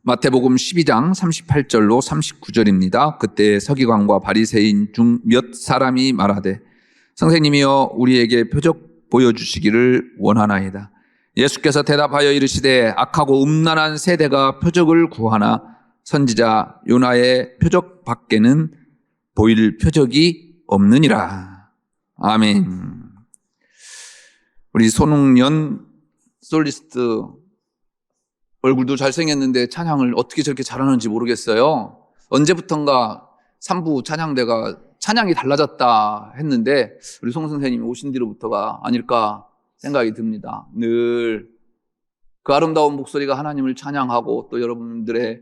마태복음 12장 38절로 39절입니다. 그때 서기관과 바리새인 중 몇 사람이 말하되 선생님이여 우리에게 표적 보여주시기를 원하나이다. 예수께서 대답하여 이르시되 악하고 음란한 세대가 표적을 구하나 선지자 요나의 표적 밖에는 보일 표적이 없느니라. 아멘. 우리 손흥연 솔리스트 얼굴도 잘생겼는데 찬양을 어떻게 저렇게 잘하는지 모르겠어요. 언제부턴가 3부 찬양대가 찬양이 달라졌다 했는데 우리 송 선생님이 오신 뒤로부터가 아닐까 생각이 듭니다. 늘 그 아름다운 목소리가 하나님을 찬양하고 또 여러분들의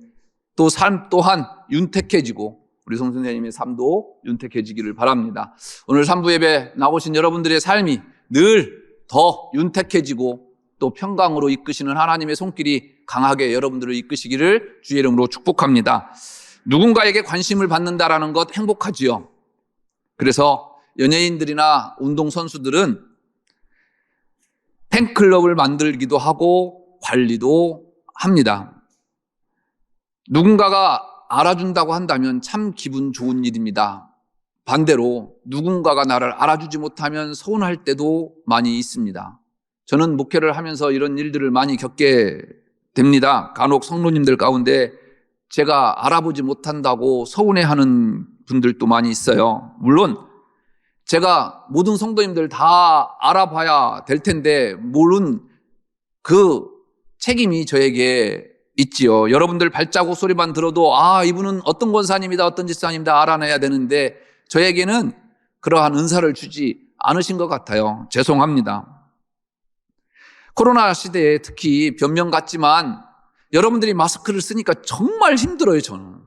또 삶 또한 윤택해지고 우리 송 선생님의 삶도 윤택해지기를 바랍니다. 오늘 3부 예배 나오신 여러분들의 삶이 늘 더 윤택해지고 또 평강으로 이끄시는 하나님의 손길이 강하게 여러분들을 이끄시기를 주의 이름으로 축복합니다. 누군가에게 관심을 받는다라는 것 행복하지요. 그래서 연예인들이나 운동선수들은 팬클럽을 만들기도 하고 관리도 합니다. 누군가가 알아준다고 한다면 참 기분 좋은 일입니다. 반대로 누군가가 나를 알아주지 못하면 서운할 때도 많이 있습니다. 저는 목회를 하면서 이런 일들을 많이 겪게 됩니다. 간혹 성도님들 가운데 제가 알아보지 못한다고 서운해하는 분들도 많이 있어요. 물론 제가 모든 성도님들 다 알아봐야 될 텐데 물론 그 책임이 저에게 있지요. 여러분들 발자국 소리만 들어도 이분은 어떤 권사님이다 어떤 집사님이다 알아내야 되는데 저에게는 그러한 은사를 주지 않으신 것 같아요. 죄송합니다. 코로나 시대에 특히 변명 같지만 여러분들이 마스크를 쓰니까 정말 힘들어요. 저는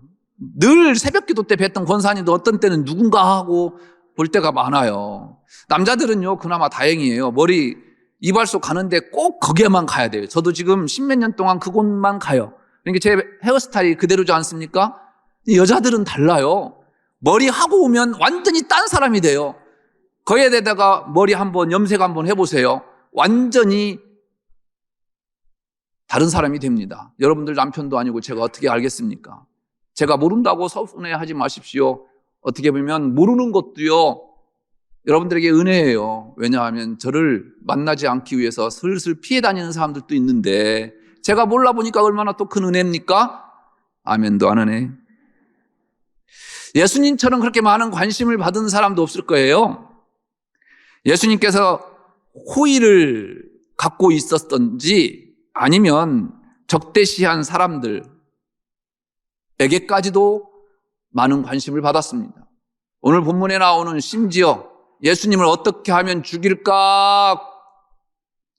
늘 새벽기도 때 뵀던 권사님도 어떤 때는 누군가 하고 볼 때가 많아요. 남자들은요 그나마 다행이에요. 머리 이발소 가는데 꼭 거기에만 가야 돼요. 저도 지금 십몇 년 동안 그곳만 가요. 그러니까 제 헤어스타일이 그대로지 않습니까? 여자들은 달라요. 머리 하고 오면 완전히 딴 사람이 돼요. 거기에 대다가 머리 한번 염색 한번 해보세요. 완전히 다른 사람이 됩니다. 여러분들 남편도 아니고 제가 어떻게 알겠습니까? 제가 모른다고 서운해하지 마십시오. 어떻게 보면 모르는 것도요 여러분들에게 은혜예요. 왜냐하면 저를 만나지 않기 위해서 슬슬 피해 다니는 사람들도 있는데 제가 몰라 보니까 얼마나 또 큰 은혜입니까? 아멘도 안 하네. 예수님처럼 그렇게 많은 관심을 받은 사람도 없을 거예요. 예수님께서 호의를 갖고 있었던지 아니면 적대시한 사람들에게까지도 많은 관심을 받았습니다. 오늘 본문에 나오는 심지어 예수님을 어떻게 하면 죽일까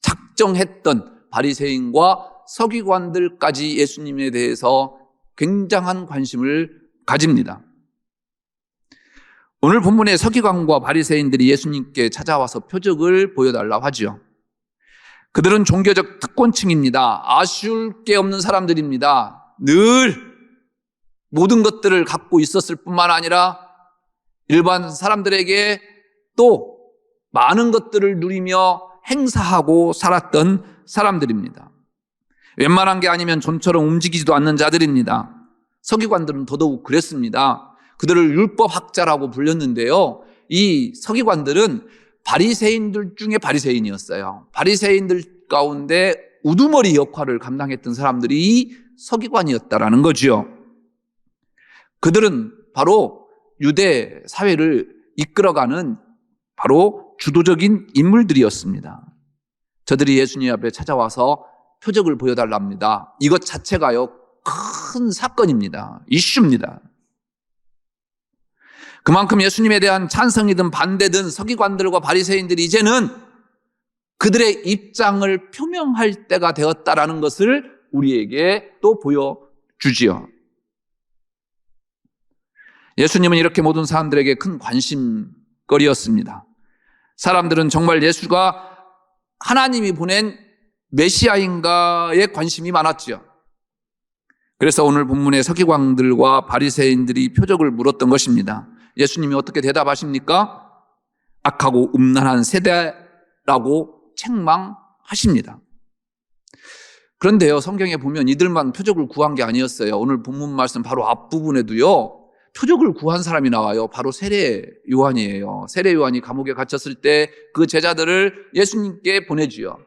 작정했던 바리새인과 서기관들까지 예수님에 대해서 굉장한 관심을 가집니다. 오늘 본문의 서기관과 바리새인들이 예수님께 찾아와서 표적을 보여달라고 하죠. 그들은 종교적 특권층입니다. 아쉬울 게 없는 사람들입니다. 늘 모든 것들을 갖고 있었을 뿐만 아니라 일반 사람들에게 또 많은 것들을 누리며 행사하고 살았던 사람들입니다. 웬만한 게 아니면 좀처럼 움직이지도 않는 자들입니다. 서기관들은 더더욱 그랬습니다. 그들을 율법학자라고 불렸는데요. 이 서기관들은 바리새인들 중에 바리새인이었어요. 바리새인들 가운데 우두머리 역할을 감당했던 사람들이 서기관이었다라는 거죠. 그들은 바로 유대 사회를 이끌어가는 바로 주도적인 인물들이었습니다. 저들이 예수님 앞에 찾아와서 표적을 보여달랍니다. 이것 자체가요 큰 사건입니다. 이슈입니다. 그만큼 예수님에 대한 찬성이든 반대든 서기관들과 바리새인들이 이제는 그들의 입장을 표명할 때가 되었다라는 것을 우리에게 또 보여주지요. 예수님은 이렇게 모든 사람들에게 큰 관심거리였습니다. 사람들은 정말 예수가 하나님이 보낸 메시아인가에 관심이 많았지요. 그래서 오늘 본문의 서기관들과 바리새인들이 표적을 물었던 것입니다. 예수님이 어떻게 대답하십니까? 악하고 음란한 세대 라고 책망하십니다. 그런데요, 성경에 보면 이들만 표적을 구한 게 아니었어요. 오늘 본문 말씀 바로 앞부분에도요, 표적을 구한 사람이 나와요. 바로 세례 요한이에요. 세례 요한이 감옥에 갇혔을 때 그 제자들을 예수님께 보내주요.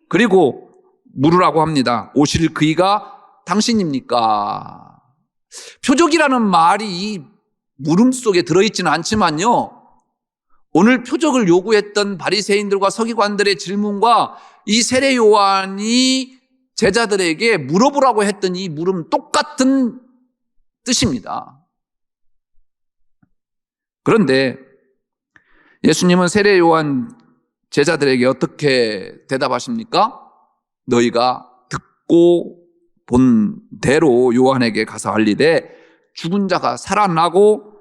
그리고 물으라고 합니다. 오실 그이가 당신입니까? 표적이라는 말이 이 물음 속에 들어있지는 않지만요, 오늘 표적을 요구했던 바리새인들과 서기관들의 질문과 이 세례 요한이 제자들에게 물어보라고 했던 이 물음 똑같은 뜻입니다. 그런데 예수님은 세례 요한 제자들에게 어떻게 대답하십니까? 너희가 듣고 본 대로 요한에게 가서 알리되 죽은 자가 살아나고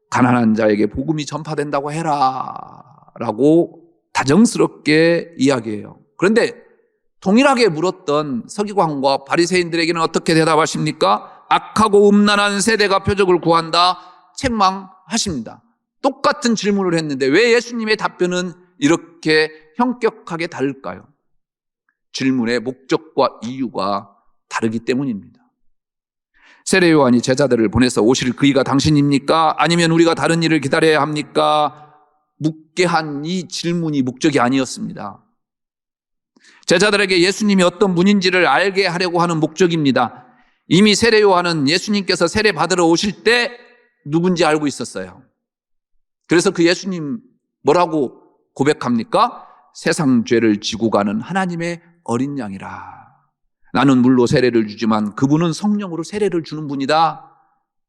가난한 자에게 복음이 전파된다고 해라 라고 다정스럽게 이야기해요. 그런데 동일하게 물었던 서기관과 바리새인들에게는 어떻게 대답하십니까? 악하고 음란한 세대가 표적을 구한다 책망하십니다. 똑같은 질문을 했는데 왜 예수님의 답변은 이렇게 형격하게 다를까요? 질문의 목적과 이유가 다르기 때문입니다. 세례 요한이 제자들을 보내서 오실 그이가 당신입니까? 아니면 우리가 다른 일을 기다려야 합니까? 묻게 한 이 질문이 목적이 아니었습니다. 제자들에게 예수님이 어떤 분인지를 알게 하려고 하는 목적입니다. 이미 세례 요한은 예수님께서 세례 받으러 오실 때 누군지 알고 있었어요. 그래서 그 예수님 뭐라고 고백합니까? 세상 죄를 지고 가는 하나님의 어린 양이라. 나는 물로 세례를 주지만 그분은 성령으로 세례를 주는 분이다.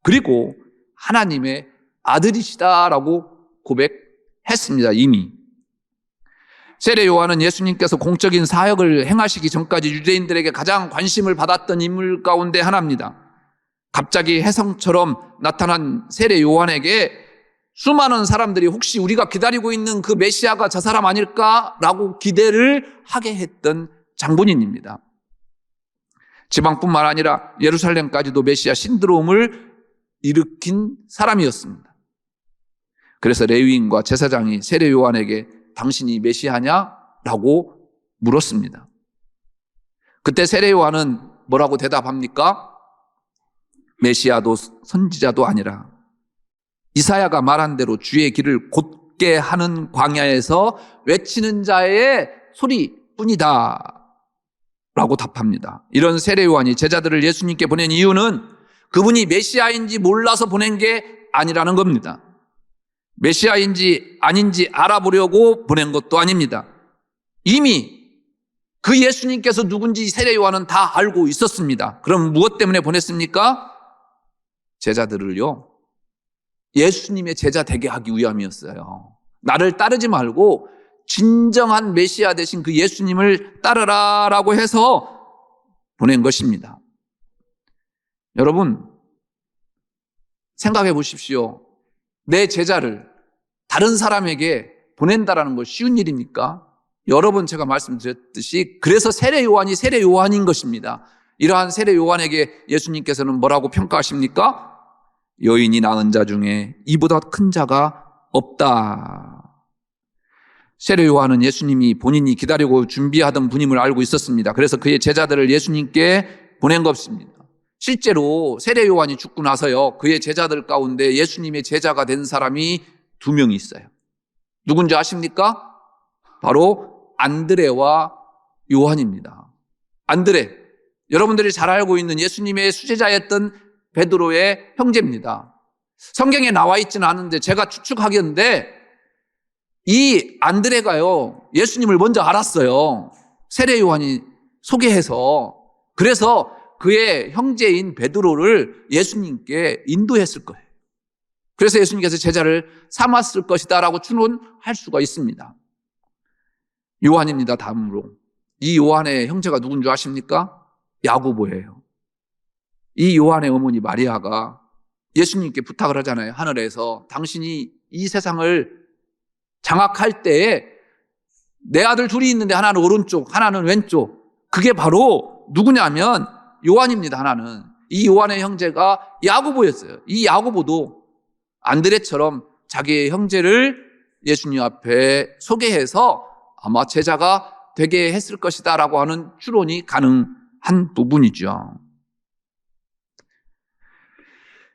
그리고 하나님의 아들이시다라고 고백했습니다. 이미. 세례 요한은 예수님께서 공적인 사역을 행하시기 전까지 유대인들에게 가장 관심을 받았던 인물 가운데 하나입니다. 갑자기 혜성처럼 나타난 세례 요한에게 수많은 사람들이 혹시 우리가 기다리고 있는 그 메시아가 저 사람 아닐까라고 기대를 하게 했던 장본인입니다. 지방뿐만 아니라 예루살렘까지도 메시아 신드롬을 일으킨 사람이었습니다. 그래서 레위인과 제사장이 세례 요한에게 당신이 메시아냐라고 물었습니다. 그때 세례 요한은 뭐라고 대답합니까? 메시아도 선지자도 아니라 이사야가 말한 대로 주의 길을 곧게 하는 광야에서 외치는 자의 소리뿐이다 라고 답합니다. 이런 세례 요한이 제자들을 예수님께 보낸 이유는 그분이 메시아인지 몰라서 보낸 게 아니라는 겁니다. 메시아인지 아닌지 알아보려고 보낸 것도 아닙니다. 이미 그 예수님께서 누군지 세례 요한은 다 알고 있었습니다. 그럼 무엇 때문에 보냈습니까? 제자들을요, 예수님의 제자 되게 하기 위함이었어요. 나를 따르지 말고 진정한 메시아 되신 그 예수님을 따르라라고 해서 보낸 것입니다. 여러분, 생각해 보십시오. 내 제자를 다른 사람에게 보낸다라는 거 쉬운 일입니까? 여러 번 제가 말씀드렸듯이 그래서 세례 요한이 세례 요한인 것입니다. 이러한 세례 요한에게 예수님께서는 뭐라고 평가하십니까? 여인이 낳은 자 중에 이보다 큰 자가 없다. 세례 요한은 예수님이 본인이 기다리고 준비하던 분임을 알고 있었습니다. 그래서 그의 제자들을 예수님께 보낸 것입니다. 실제로 세례 요한이 죽고 나서요, 그의 제자들 가운데 예수님의 제자가 된 사람이 2명이 있어요. 누군지 아십니까? 바로 안드레와 요한입니다. 안드레, 여러분들이 잘 알고 있는 예수님의 수제자였던 베드로의 형제입니다. 성경에 나와 있지는 않은데 제가 추측하겠는데 이 안드레가요, 예수님을 먼저 알았어요. 세례 요한이 소개해서. 그래서 그의 형제인 베드로를 예수님께 인도했을 거예요. 그래서 예수님께서 제자를 삼았을 것이다 라고 추론할 수가 있습니다. 요한입니다. 다음으로 이 요한의 형제가 누군 줄 아십니까? 야고보예요. 이 요한의 어머니 마리아가 예수님께 부탁을 하잖아요. 하늘에서 당신이 이 세상을 장악할 때에 내 아들 둘이 있는데 하나는 오른쪽 하나는 왼쪽, 그게 바로 누구냐면 요한입니다. 하나는 이 요한의 형제가 야고보였어요. 이 야고보도 안드레처럼 자기의 형제를 예수님 앞에 소개해서 아마 제자가 되게 했을 것이다 라고 하는 추론이 가능한 부분이죠.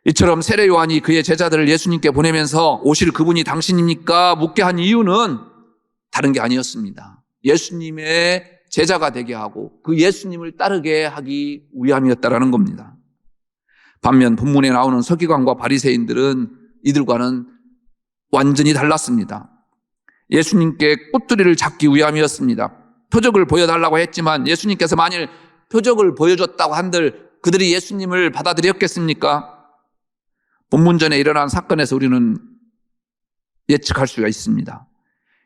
이처럼 세례 요한이 그의 제자들을 예수님께 보내면서 오실 그분이 당신입니까? 묻게 한 이유는 다른 게 아니었습니다. 예수님의 제자가 되게 하고 그 예수님을 따르게 하기 위함이었다라는 겁니다. 반면 본문에 나오는 서기관과 바리새인들은 이들과는 완전히 달랐습니다. 예수님께 꼬투리를 잡기 위함이었습니다. 표적을 보여달라고 했지만 예수님께서 만일 표적을 보여줬다고 한들 그들이 예수님을 받아들였겠습니까? 본문 전에 일어난 사건에서 우리는 예측할 수가 있습니다.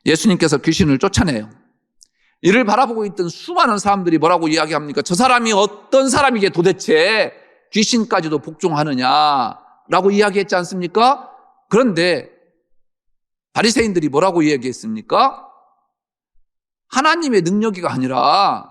예수님께서 귀신을 쫓아내요. 이를 바라보고 있던 수많은 사람들이 뭐라고 이야기합니까? 저 사람이 어떤 사람이게 도대체 귀신까지도 복종하느냐라고 이야기했지 않습니까? 그런데 바리새인들이 뭐라고 이야기했습니까? 하나님의 능력이가 아니라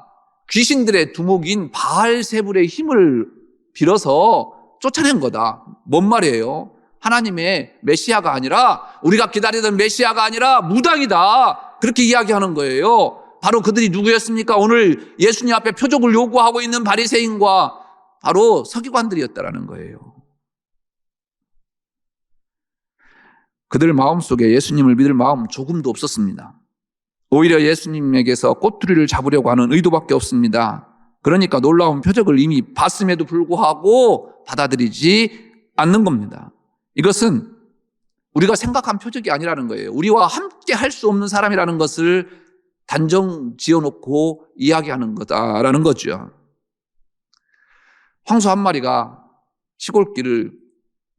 귀신들의 두목인 바알세불의 힘을 빌어서 쫓아낸 거다. 뭔 말이에요? 하나님의 메시아가 아니라 우리가 기다리던 메시아가 아니라 무당이다. 그렇게 이야기하는 거예요. 바로 그들이 누구였습니까? 오늘 예수님 앞에 표적을 요구하고 있는 바리새인과 바로 서기관들이었다라는 거예요. 그들 마음속에 예수님을 믿을 마음 조금도 없었습니다. 오히려 예수님에게서 꼬투리를 잡으려고 하는 의도밖에 없습니다. 그러니까 놀라운 표적을 이미 봤음에도 불구하고 받아들이지 않는 겁니다. 이것은 우리가 생각한 표적이 아니라는 거예요. 우리와 함께 할 수 없는 사람이라는 것을 단정 지어놓고 이야기하는 거다라는 거죠. 황소 한 마리가 시골길을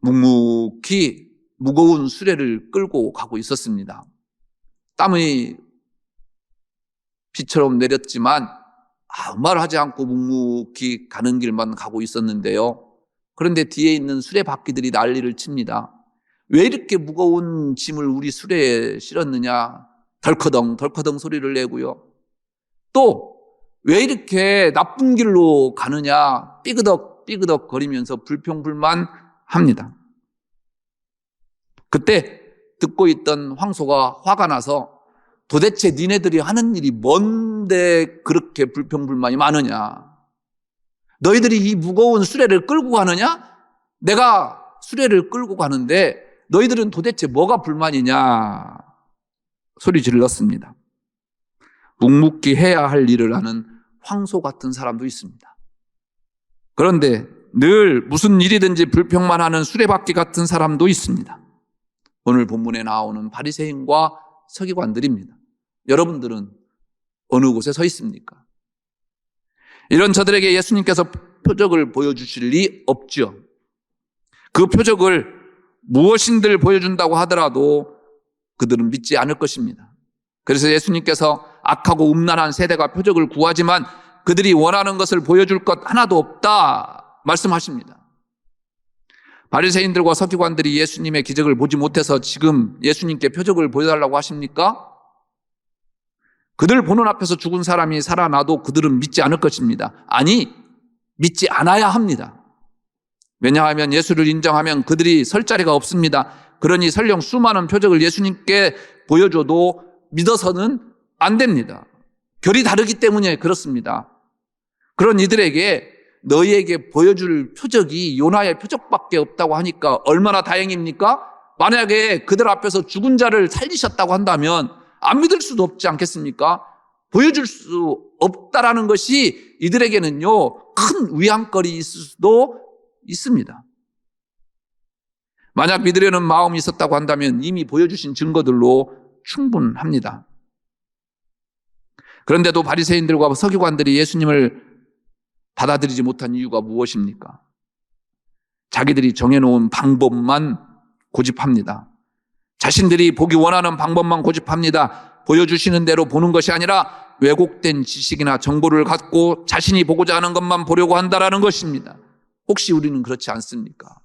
묵묵히 무거운 수레를 끌고 가고 있었습니다. 땀이 비처럼 내렸지만 아무 말 하지 않고 묵묵히 가는 길만 가고 있었는데요. 그런데 뒤에 있는 수레바퀴들이 난리를 칩니다. 왜 이렇게 무거운 짐을 우리 수레에 실었느냐? 덜커덩 덜커덩 소리를 내고요. 또 왜 이렇게 나쁜 길로 가느냐? 삐그덕 삐그덕 거리면서 불평불만합니다. 그때 듣고 있던 황소가 화가 나서 도대체 니네들이 하는 일이 뭔데 그렇게 불평불만이 많으냐? 너희들이 이 무거운 수레를 끌고 가느냐? 내가 수레를 끌고 가는데 너희들은 도대체 뭐가 불만이냐? 소리 질렀습니다. 묵묵히 해야 할 일을 하는 황소 같은 사람도 있습니다. 그런데 늘 무슨 일이든지 불평만 하는 수레바퀴 같은 사람도 있습니다. 오늘 본문에 나오는 바리새인과 서기관들입니다. 여러분들은 어느 곳에 서 있습니까? 이런 저들에게 예수님께서 표적을 보여주실 리 없죠. 그 표적을 무엇인들 보여준다고 하더라도 그들은 믿지 않을 것입니다. 그래서 예수님께서 악하고 음란한 세대가 표적을 구하지만 그들이 원하는 것을 보여줄 것 하나도 없다 말씀하십니다. 바리새인들과 서기관들이 예수님의 기적을 보지 못해서 지금 예수님께 표적을 보여달라고 하십니까? 그들 보는 앞에서 죽은 사람이 살아나도 그들은 믿지 않을 것입니다. 아니, 믿지 않아야 합니다. 왜냐하면 예수를 인정하면 그들이 설 자리가 없습니다. 그러니 설령 수많은 표적을 예수님께 보여줘도 믿어서는 안 됩니다. 결이 다르기 때문에 그렇습니다. 그런 이들에게 너희에게 보여줄 표적이 요나의 표적밖에 없다고 하니까 얼마나 다행입니까? 만약에 그들 앞에서 죽은 자를 살리셨다고 한다면 안 믿을 수도 없지 않겠습니까? 보여줄 수 없다라는 것이 이들에게는요, 큰 위안거리 있을 수도 있습니다. 만약 믿으려는 마음이 있었다고 한다면 이미 보여주신 증거들로 충분합니다. 그런데도 바리새인들과 서기관들이 예수님을 받아들이지 못한 이유가 무엇입니까? 자기들이 정해놓은 방법만 고집합니다. 자신들이 보기 원하는 방법만 고집합니다. 보여주시는 대로 보는 것이 아니라 왜곡된 지식이나 정보를 갖고 자신이 보고자 하는 것만 보려고 한다라는 것입니다. 혹시 우리는 그렇지 않습니까?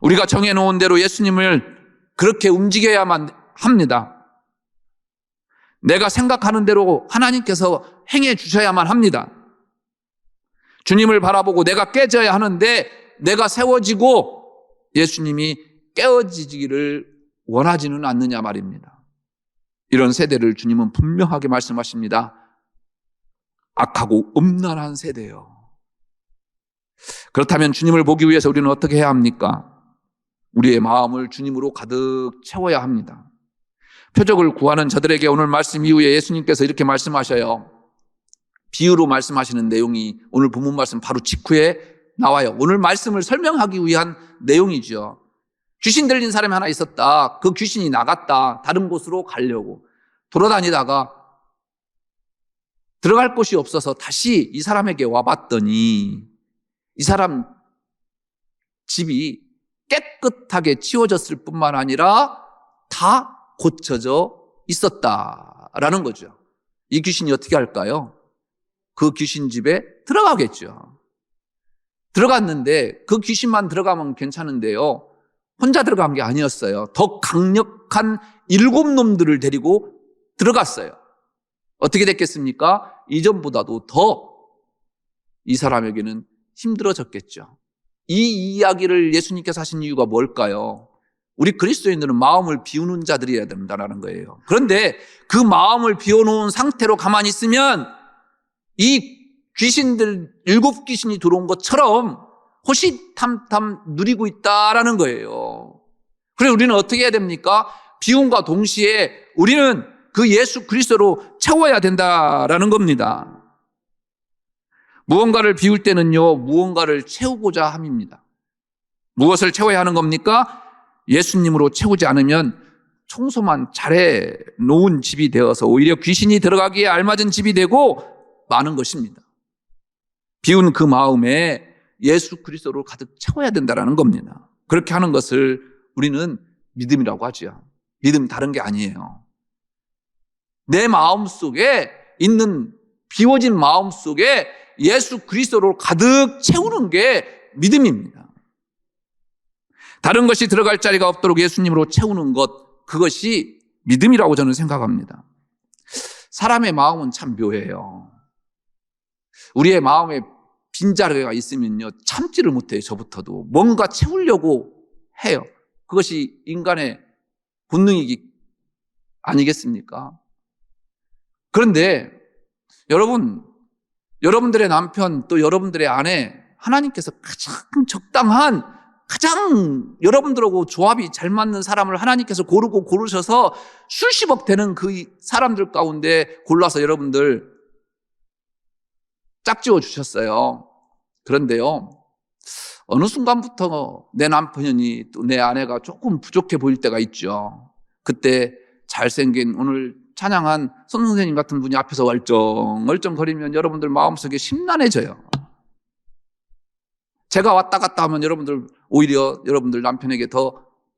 우리가 정해놓은 대로 예수님을 그렇게 움직여야만 합니다. 내가 생각하는 대로 하나님께서 행해 주셔야만 합니다. 주님을 바라보고 내가 깨져야 하는데 내가 세워지고 예수님이 깨어지기를 원하지는 않느냐 말입니다. 이런 세대를 주님은 분명하게 말씀하십니다. 악하고 음란한 세대요. 그렇다면 주님을 보기 위해서 우리는 어떻게 해야 합니까? 우리의 마음을 주님으로 가득 채워야 합니다. 표적을 구하는 저들에게 오늘 말씀 이후에 예수님께서 이렇게 말씀하셔요. 비유로 말씀하시는 내용이 오늘 본문 말씀 바로 직후에 나와요. 오늘 말씀을 설명하기 위한 내용이죠. 귀신 들린 사람이 하나 있었다. 그 귀신이 나갔다. 다른 곳으로 가려고 돌아다니다가 들어갈 곳이 없어서 다시 이 사람에게 와봤더니 이 사람 집이 깨끗하게 치워졌을 뿐만 아니라 다 고쳐져 있었다라는 거죠. 이 귀신이 어떻게 할까요? 그 귀신 집에 들어가겠죠. 들어갔는데 그 귀신만 들어가면 괜찮은데요. 혼자 들어간 게 아니었어요. 더 강력한 7놈들을 데리고 들어갔어요. 어떻게 됐겠습니까? 이전보다도 더 이 사람에게는 힘들어졌겠죠. 이 이야기를 예수님께서 하신 이유가 뭘까요? 우리 그리스도인들은 마음을 비우는 자들이어야 된다는 거예요. 그런데 그 마음을 비워놓은 상태로 가만히 있으면 이 귀신들 7귀신이 들어온 것처럼 호시탐탐 누리고 있다라는 거예요. 그래서 우리는 어떻게 해야 됩니까? 비움과 동시에 우리는 그 예수 그리스도로 채워야 된다라는 겁니다. 무언가를 비울 때는요, 무언가를 채우고자 함입니다. 무엇을 채워야 하는 겁니까? 예수님으로 채우지 않으면 청소만 잘해 놓은 집이 되어서 오히려 귀신이 들어가기에 알맞은 집이 되고 많은 것입니다. 비운 그 마음에 예수 그리스도로 가득 채워야 된다는 겁니다. 그렇게 하는 것을 우리는 믿음이라고 하죠. 믿음 다른 게 아니에요. 내 마음 속에 있는 비워진 마음 속에 예수 그리스도로 가득 채우는 게 믿음입니다. 다른 것이 들어갈 자리가 없도록 예수님으로 채우는 것, 그것이 믿음이라고 저는 생각합니다. 사람의 마음은 참 묘해요. 우리의 마음에 빈자리가 있으면요, 참지를 못해요. 저부터도 뭔가 채우려고 해요. 그것이 인간의 본능이기 아니겠습니까? 그런데 여러분들의 남편 또 여러분들의 아내, 하나님께서 가장 적당한, 가장 여러분들하고 조합이 잘 맞는 사람을 하나님께서 고르셔서 수십억 되는 그 사람들 가운데 골라서 여러분들 짝지어 주셨어요. 그런데요, 어느 순간부터 내 남편이 또 내 아내가 조금 부족해 보일 때가 있죠. 그때 잘생긴 오늘 찬양한 손 선생님 같은 분이 앞에서 얼쩡얼쩡거리면 여러분들 마음속에 심란해져요. 제가 왔다 갔다 하면 오히려 여러분들 남편에게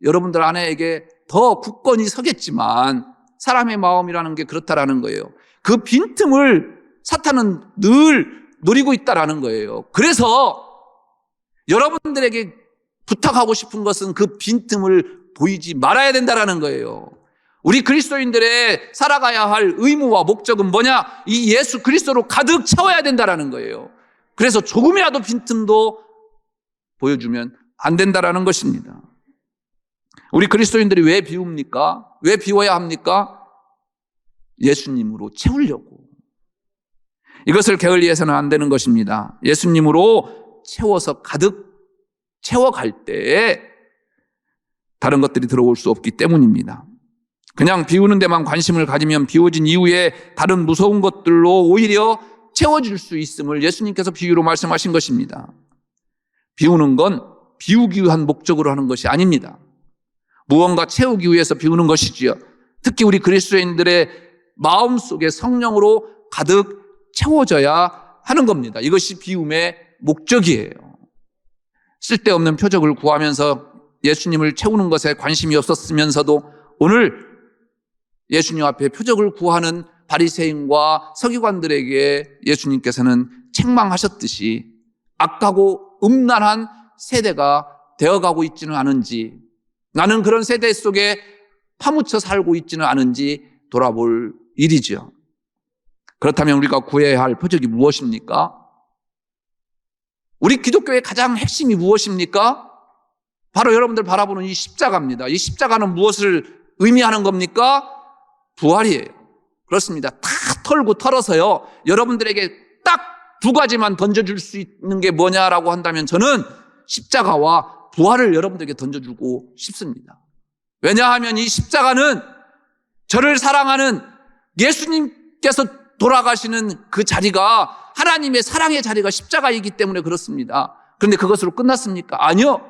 여러분들 아내에게 더 굳건히 서겠지만 사람의 마음이라는 게 그렇다라는 거예요. 그 빈틈을 사탄은 늘 노리고 있다라는 거예요. 그래서 여러분들에게 부탁하고 싶은 것은 그 빈틈을 보이지 말아야 된다라는 거예요. 우리 그리스도인들의 살아가야 할 의무와 목적은 뭐냐? 이 예수 그리스도로 가득 채워야 된다라는 거예요. 그래서 조금이라도 빈틈도 보여주면 안 된다라는 것입니다. 우리 그리스도인들이 왜 비웁니까? 왜 비워야 합니까? 예수님으로 채우려고. 이것을 게을리해서는 안 되는 것입니다. 예수님으로 채워서 가득 채워갈 때에 다른 것들이 들어올 수 없기 때문입니다. 그냥 비우는 데만 관심을 가지면 비워진 이후에 다른 무서운 것들로 오히려 채워질 수 있음을 예수님께서 비유로 말씀하신 것입니다. 비우는 건 비우기 위한 목적으로 하는 것이 아닙니다. 무언가 채우기 위해서 비우는 것이지요. 특히 우리 그리스도인들의 마음속에 성령으로 가득 채워져야 하는 겁니다. 이것이 비움의 목적이에요. 쓸데없는 표적을 구하면서 예수님을 채우는 것에 관심이 없었으면서도 오늘 예수님 앞에 표적을 구하는 바리새인과 서기관들에게 예수님께서는 책망하셨듯이 악하고 음란한 세대가 되어가고 있지는 않은지, 나는 그런 세대 속에 파묻혀 살고 있지는 않은지 돌아볼 일이죠. 그렇다면 우리가 구해야 할 표적이 무엇입니까? 우리 기독교의 가장 핵심이 무엇입니까? 바로 여러분들 바라보는 이 십자가입니다. 이 십자가는 무엇을 의미하는 겁니까? 부활이에요. 그렇습니다. 다 털고 털어서요, 여러분들에게 딱 두 가지만 던져줄 수 있는 게 뭐냐라고 한다면 저는 십자가와 부활을 여러분들에게 던져주고 싶습니다. 왜냐하면 이 십자가는 저를 사랑하는 예수님께서 돌아가시는 그 자리가 하나님의 사랑의 자리가 십자가이기 때문에 그렇습니다. 그런데 그것으로 끝났습니까? 아니요.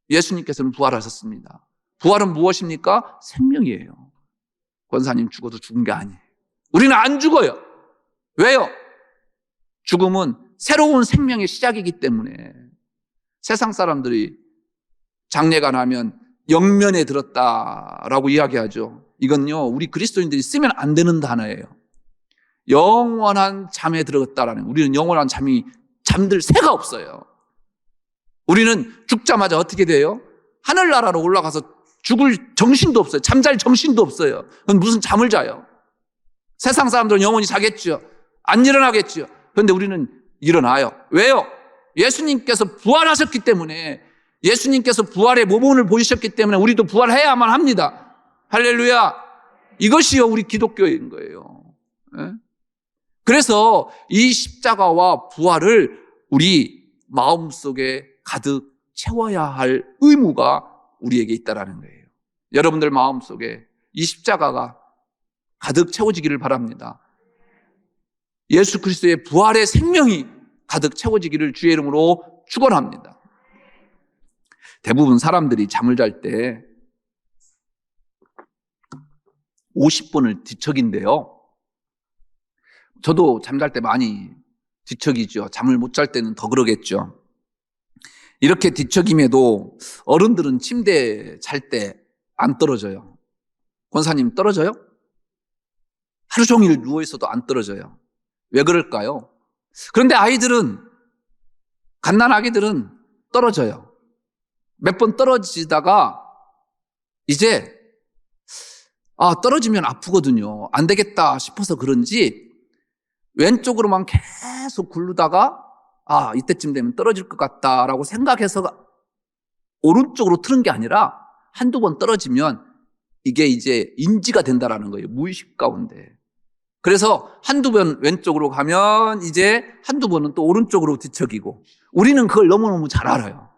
예수님께서는 부활하셨습니다. 부활은 무엇입니까? 생명이에요. 권사님 죽어도 죽은 게 아니에요. 우리는 안 죽어요. 왜요? 죽음은 새로운 생명의 시작이기 때문에. 세상 사람들이 장례가 나면 영면에 들었다라고 이야기하죠. 이건요, 우리 그리스도인들이 쓰면 안 되는 단어예요. 영원한 잠에 들었다라는, 우리는 영원한 잠들 새가 없어요. 우리는 죽자마자 어떻게 돼요? 하늘나라로 올라가서 죽을 정신도 없어요. 잠잘 정신도 없어요. 그건 무슨 잠을 자요? 세상 사람들은 영원히 자겠죠. 안 일어나겠죠. 그런데 우리는 일어나요. 왜요? 예수님께서 부활하셨기 때문에, 예수님께서 부활의 모범을 보이셨기 때문에 우리도 부활해야만 합니다. 할렐루야. 이것이요 우리 기독교인 거예요. 그래서 이 십자가와 부활을 우리 마음속에 가득 채워야 할 의무가 우리에게 있다라는 거예요. 여러분들 마음속에 이 십자가가 가득 채워지기를 바랍니다. 예수 그리스도의 부활의 생명이 가득 채워지기를 주의 이름으로 축원합니다. 대부분 사람들이 잠을 잘 때 50번을 뒤척인데요. 저도 잠잘 때 많이 뒤척이죠. 잠을 못 잘 때는 더 그러겠죠. 이렇게 뒤척임에도 어른들은 침대에 잘 때 안 떨어져요. 권사님 떨어져요? 하루 종일 누워있어도 안 떨어져요. 왜 그럴까요? 그런데 아이들은, 갓난아기들은 떨어져요. 몇 번 떨어지다가 이제 떨어지면 아프거든요. 안 되겠다 싶어서 그런지 왼쪽으로만 계속 굴르다가 이때쯤 되면 떨어질 것 같다라고 생각해서 오른쪽으로 트는 게 아니라 한두 번 떨어지면 이게 이제 인지가 된다라는 거예요. 무의식 가운데. 그래서 한두 번 왼쪽으로 가면 이제 한두 번은 또 오른쪽으로 뒤척이고, 우리는 그걸 너무너무 잘 알아요.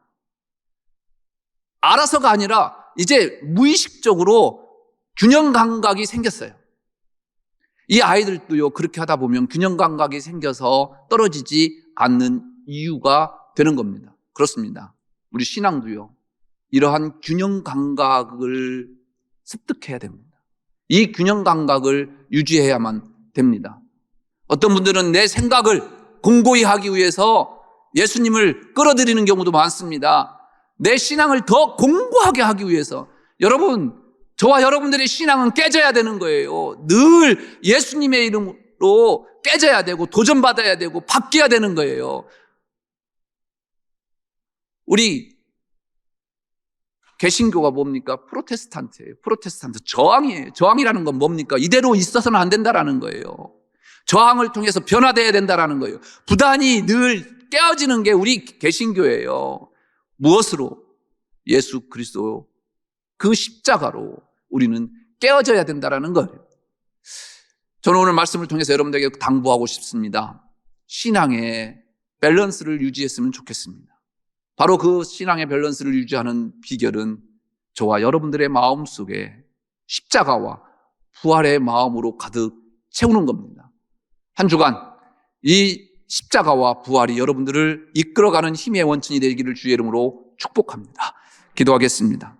알아서가 아니라 이제 무의식적으로 균형 감각이 생겼어요. 이 아이들도요, 그렇게 하다 보면 균형 감각이 생겨서 떨어지지 않는 이유가 되는 겁니다. 그렇습니다. 우리 신앙도요, 이러한 균형 감각을 습득해야 됩니다. 이 균형 감각을 유지해야만 됩니다. 어떤 분들은 내 생각을 공고히 하기 위해서 예수님을 끌어들이는 경우도 많습니다. 내 신앙을 더 공고하게 하기 위해서. 여러분, 저와 여러분들의 신앙은 깨져야 되는 거예요. 늘 예수님의 이름으로 깨져야 되고 도전받아야 되고 바뀌어야 되는 거예요. 우리 개신교가 뭡니까? 프로테스탄트예요. 프로테스탄트. 저항이에요. 저항이라는 건 뭡니까? 이대로 있어서는 안 된다라는 거예요. 저항을 통해서 변화돼야 된다라는 거예요. 부단히 늘 깨어지는 게 우리 개신교예요. 무엇으로? 예수 그리스도 그 십자가로 우리는 깨어져야 된다라는 거예요. 저는 오늘 말씀을 통해서 여러분들에게 당부하고 싶습니다. 신앙의 밸런스를 유지했으면 좋겠습니다. 바로 그 신앙의 밸런스를 유지하는 비결은 저와 여러분들의 마음속에 십자가와 부활의 마음으로 가득 채우는 겁니다. 한 주간 이 십자가와 부활이 여러분들을 이끌어가는 힘의 원천이 되기를 주의 이름으로 축복합니다. 기도하겠습니다.